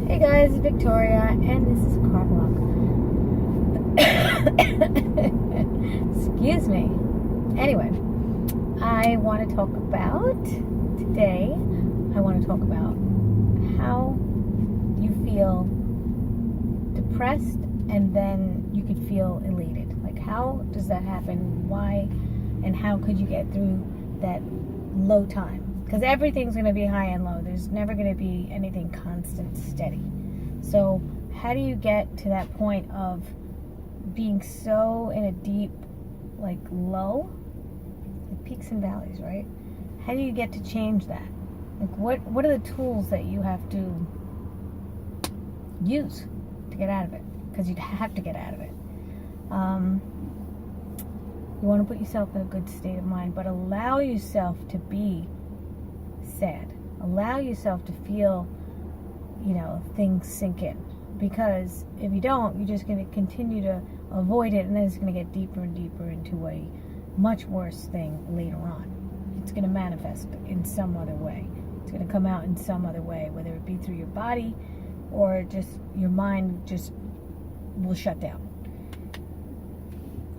Hey guys, it's Victoria, and this is Car Vlog. Excuse me. Anyway, today, I want to talk about how you feel depressed and then you could feel elated. Like, how does that happen? Why? And how could you get through that low time? Because everything's going to be high and low. There's never going to be anything constant, steady. So how do you get to that point of being so in a deep, like, low? Like peaks and valleys, right? How do you get to change that? Like, what are the tools that you have to use to get out of it? Because you'd have to get out of it. You want to put yourself in a good state of mind, but allow yourself to be sad. Allow yourself to feel, things sink in. Because if you don't, you're just going to continue to avoid it, and then it's going to get deeper and deeper into a much worse thing later on. It's going to manifest in some other way. It's going to come out in some other way, whether it be through your body or just your mind just will shut down.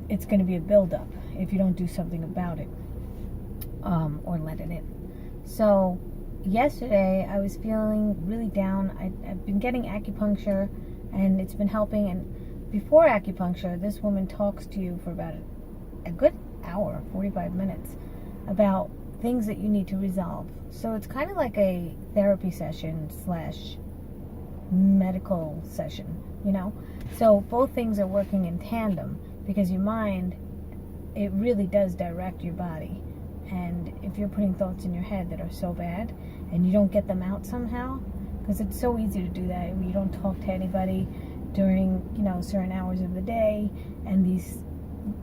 It's going to be a buildup if you don't do something about it or let it in. So yesterday I was feeling really down. I've been getting acupuncture and it's been helping. And before acupuncture, this woman talks to you for about a good hour, 45 minutes, about things that you need to resolve. So it's kind of like a therapy session / medical session, So both things are working in tandem because your mind, it really does direct your body. And if you're putting thoughts in your head that are so bad and you don't get them out somehow, because it's so easy to do that when you don't talk to anybody during, certain hours of the day, and these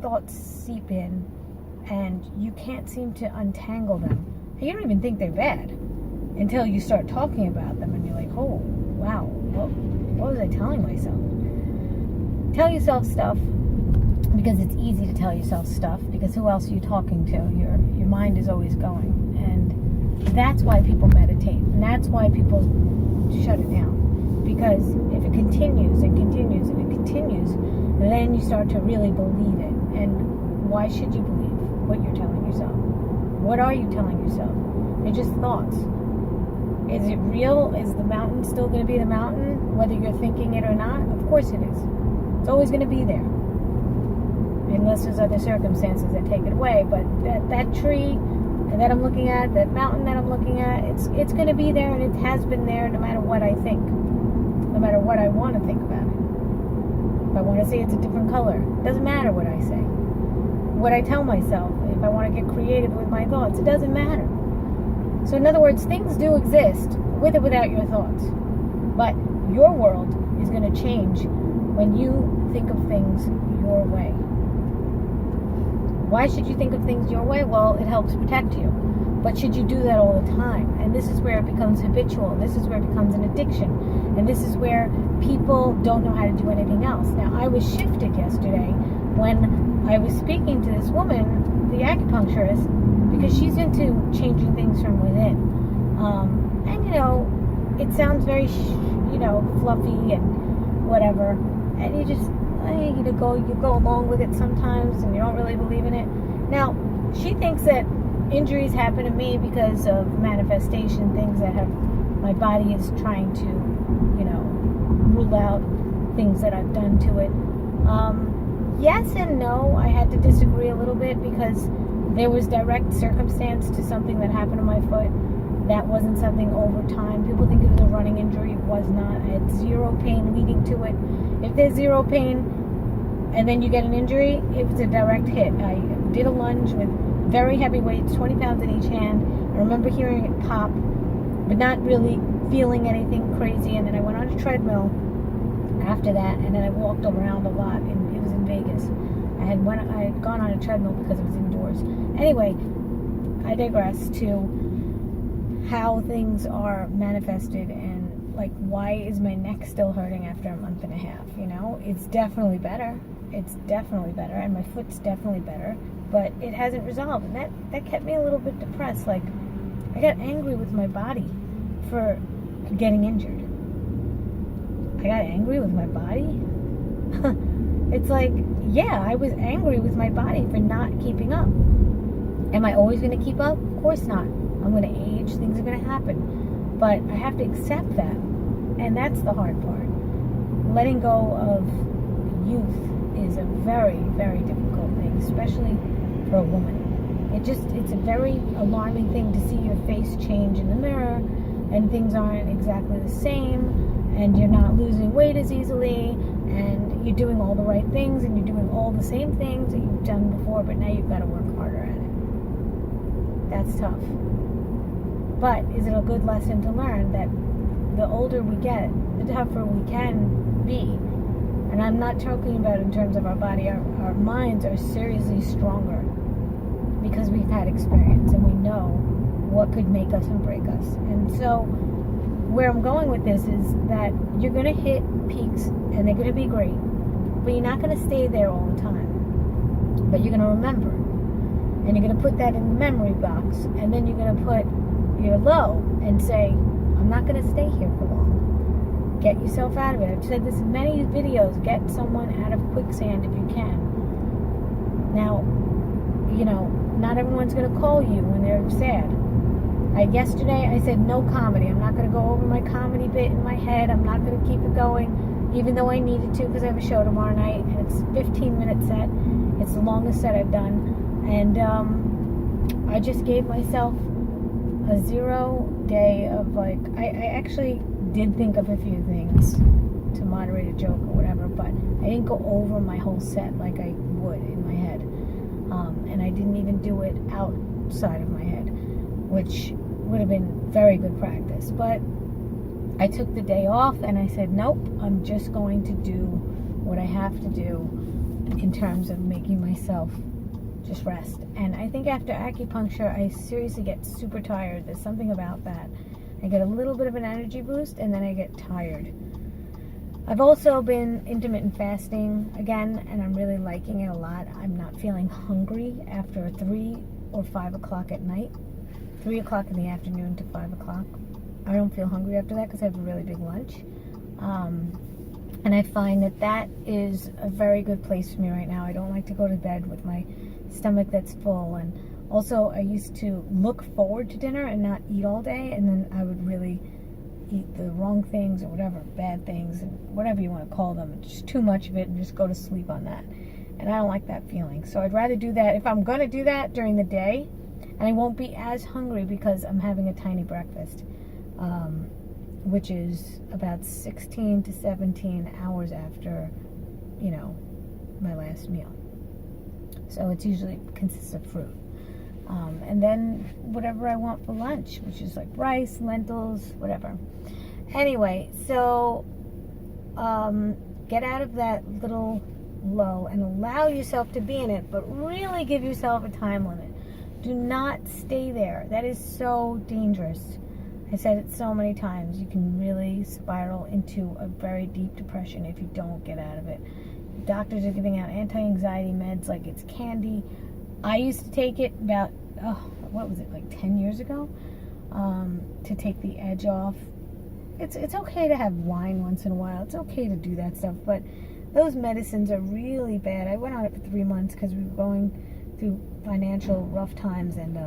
thoughts seep in and you can't seem to untangle them. You don't even think they're bad until you start talking about them and you're like, oh, wow, what was I telling myself? Tell yourself stuff. Because it's easy to tell yourself stuff, because who else are you talking to? Your mind is always going. And that's why people meditate. And that's why people shut it down. Because if it continues and continues and it continues, then you start to really believe it. And why should you believe what you're telling yourself? What are you telling yourself? They're just thoughts. Is it real? Is the mountain still going to be the mountain, whether you're thinking it or not? Of course it is. It's always going to be there. Unless there's other circumstances that take it away. But that tree that I'm looking at, that mountain that I'm looking at, it's going to be there, and it has been there no matter what I think. No matter what I want to think about it. If I want to say it's a different color, it doesn't matter what I say. What I tell myself, if I want to get creative with my thoughts, it doesn't matter. So in other words, things do exist with or without your thoughts. But your world is going to change when you think of things your way. Why should you think of things your way? Well, it helps protect you. But should you do that all the time? And this is where it becomes habitual. This is where it becomes an addiction. And this is where people don't know how to do anything else. Now, I was shifted yesterday when I was speaking to this woman, the acupuncturist, because she's into changing things from within. And, it sounds very, fluffy and whatever. And you just... you go along with it sometimes and you don't really believe in it. Now, she thinks that injuries happen to me because of manifestation, things that my body is trying to, rule out things that I've done to it. Yes and no. I had to disagree a little bit because there was direct circumstance to something that happened to my foot. That wasn't something over time. People think it was a running injury. It was not. I had zero pain leading to it. If there's zero pain and then you get an injury, it was a direct hit. I did a lunge with very heavy weights, 20 pounds in each hand. I remember hearing it pop, but not really feeling anything crazy. And then I went on a treadmill after that, and then I walked around a lot, and it was in Vegas. I had gone on a treadmill because it was indoors. Anyway, I digress to how things are manifested, and like, why is my neck still hurting after a month and a half? It's definitely better. And my foot's definitely better, but it hasn't resolved. And that kept me a little bit depressed. Like, I got angry with my body for getting injured. I got angry with my body. It's like, yeah, I was angry with my body for not keeping up. Am I always going to keep up? Of course not. I'm going to age. Things are going to happen. But I have to accept that. And that's the hard part. Letting go of youth is a very, very difficult thing, especially for a woman. It's a very alarming thing to see your face change in the mirror and things aren't exactly the same and you're not losing weight as easily and you're doing all the right things and you're doing all the same things that you've done before, but now you've got to work harder at it. That's tough. But is it a good lesson to learn that the older we get, the tougher we can be? And I'm not talking about in terms of our body. Our minds are seriously stronger because we've had experience and we know what could make us and break us. And so where I'm going with this is that you're going to hit peaks and they're going to be great, but you're not going to stay there all the time. But you're going to remember, and you're going to put that in the memory box, and then you're going to put your low and say, I'm not going to stay here for long. Get yourself out of it. I've said this in many videos. Get someone out of quicksand if you can. Now, not everyone's going to call you when they're sad. Yesterday I said no comedy. I'm not going to go over my comedy bit in my head. I'm not going to keep it going, even though I needed to because I have a show tomorrow night and it's a 15-minute set. It's the longest set I've done. And I just gave myself a 0 day of I actually did think of a few things to moderate a joke or whatever, but I didn't go over my whole set like I would in my head. And I didn't even do it outside of my head, which would have been very good practice. But I took the day off and I said, nope, I'm just going to do what I have to do in terms of making myself just rest. And I think after acupuncture, I seriously get super tired. There's something about that. I get a little bit of an energy boost and then I get tired. I've also been intermittent fasting again, and I'm really liking it a lot. I'm not feeling hungry after 3 or 5 o'clock at night. 3 o'clock in the afternoon to 5 o'clock. I don't feel hungry after that because I have a really big lunch. And I find that is a very good place for me right now. I don't like to go to bed with my stomach that's full. And also, I used to look forward to dinner and not eat all day, and then I would really eat the wrong things or whatever, bad things, and whatever you want to call them. It's just too much of it and just go to sleep on that. And I don't like that feeling. So I'd rather do that if I'm going to do that during the day, and I won't be as hungry because I'm having a tiny breakfast, which is about 16 to 17 hours after, my last meal. So it's usually consists of fruit. And then whatever I want for lunch, which is like rice, lentils, whatever. Anyway, so get out of that little low and allow yourself to be in it, but really give yourself a time limit. Do not stay there. That is so dangerous. I said it so many times. You can really spiral into a very deep depression if you don't get out of it. Doctors are giving out anti-anxiety meds like it's candy. I used to take it about, 10 years ago, to take the edge off. It's okay to have wine once in a while. It's okay to do that stuff, but those medicines are really bad. I went on it for 3 months because we were going through financial rough times, and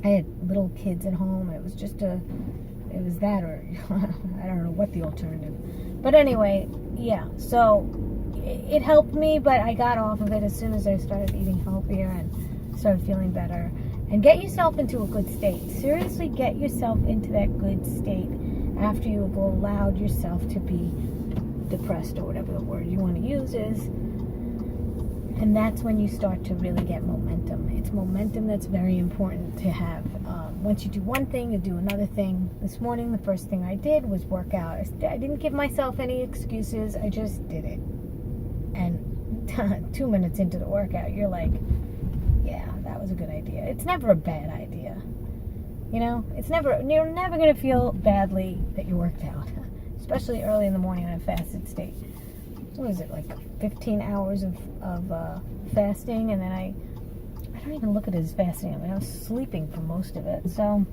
I had little kids at home. It was it was that, or I don't know what the alternative. But anyway, yeah, so it helped me, but I got off of it as soon as I started eating healthier and started feeling better. And get yourself into a good state. Seriously, get yourself into that good state after you have allowed yourself to be depressed, or whatever the word you want to use is. And that's when you start to really get momentum. It's momentum that's very important to have. Once you do one thing, you do another thing. This morning, the first thing I did was work out. I didn't give myself any excuses. I just did it. And 2 minutes into the workout, you're like, yeah, that was a good idea. It's never a bad idea. You're never going to feel badly that you worked out, especially early in the morning in a fasted state. What is it, like 15 hours of fasting, and then I don't even look at it as fasting. I mean, I was sleeping for most of it. So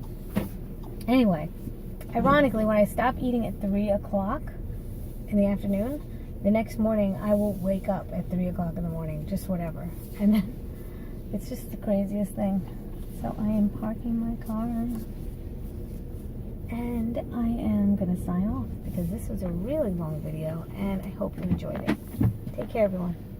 anyway, ironically, when I stopped eating at 3 o'clock, in the afternoon, the next morning I will wake up at 3 o'clock in the morning, just whatever. And then it's just the craziest thing. So I am parking my car and I am going to sign off because this was a really long video and I hope you enjoyed it. Take care, everyone.